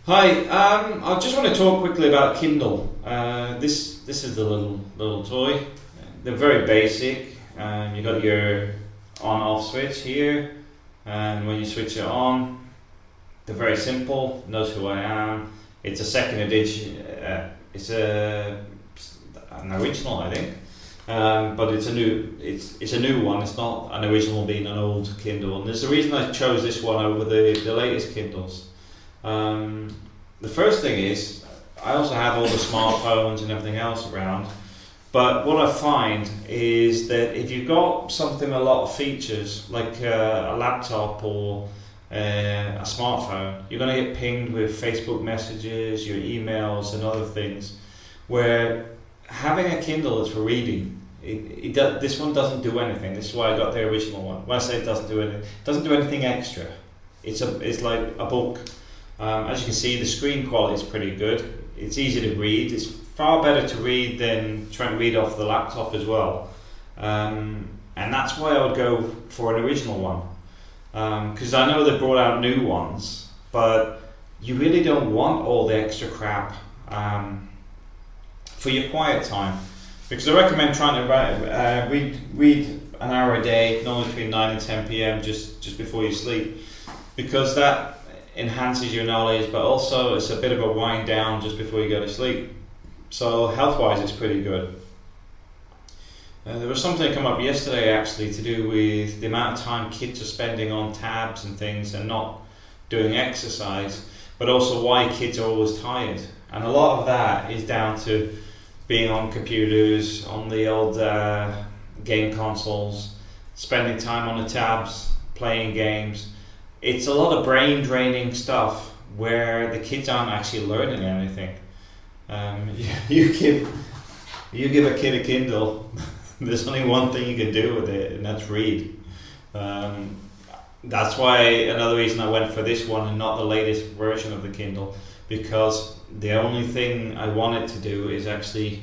Hi, I just want to talk quickly about Kindle. This is the little toy. They're very basic. You got your on-off switch here, and when you switch it on, they're very simple. Knows who I am. It's a second edition. It's an original, I think, but it's a new one. It's not an original being an old Kindle, and there's a reason I chose this one over the latest Kindles. The first thing is, I also have all the smartphones and everything else around, but what I find is that if you've got something with a lot of features, like a laptop or a smartphone, you're going to get pinged with Facebook messages, your emails, and other things. Where having a Kindle is for reading. This one doesn't do anything. This is why I got the original one. When I say it doesn't do anything, it doesn't do anything extra. It's like a book. As you can see, the screen quality is pretty good. It's easy to read. It's far better to read than trying to read off the laptop as well. And that's why I would go for an original one. Because I know they brought out new ones, but you really don't want all the extra crap for your quiet time. Because I recommend trying to read an hour a day, normally between 9 and 10 p.m. just before you sleep. Because that enhances your knowledge, but also it's a bit of a wind down just before you go to sleep. So health-wise, it's pretty good. There was something that came up yesterday actually to do with the amount of time kids are spending on tabs and things and not doing exercise, but also why kids are always tired. And a lot of that is down to being on computers, on the old game consoles, spending time on the tabs, playing games. It's a lot of brain draining stuff where the kids aren't actually learning anything. You give a kid a Kindle, there's only one thing you can do with it, and that's read. That's why another reason I went for this one and not the latest version of the Kindle, because the only thing I want it to do is actually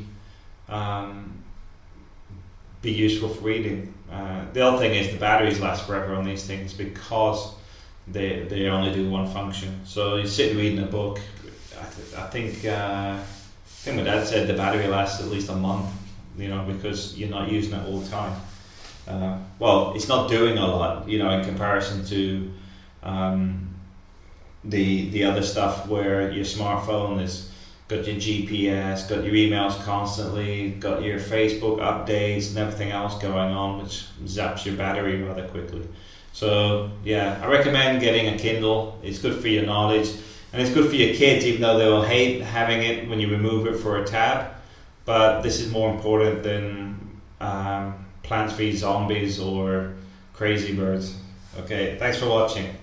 be useful for reading. The other thing is the batteries last forever on these things because they only do one function. So you sit reading a book. I think my dad said the battery lasts at least a month. Because you're not using it all the time. Well, it's not doing a lot, in comparison to the other stuff where your smartphone has got your GPS, got your emails constantly, got your Facebook updates and everything else going on, which zaps your battery rather quickly. So yeah, I recommend getting a Kindle. It's good for your knowledge and it's good for your kids, even though they will hate having it when you remove it for a tab. But this is more important than Plants vs Zombies or Crazy Birds. Okay, thanks for watching.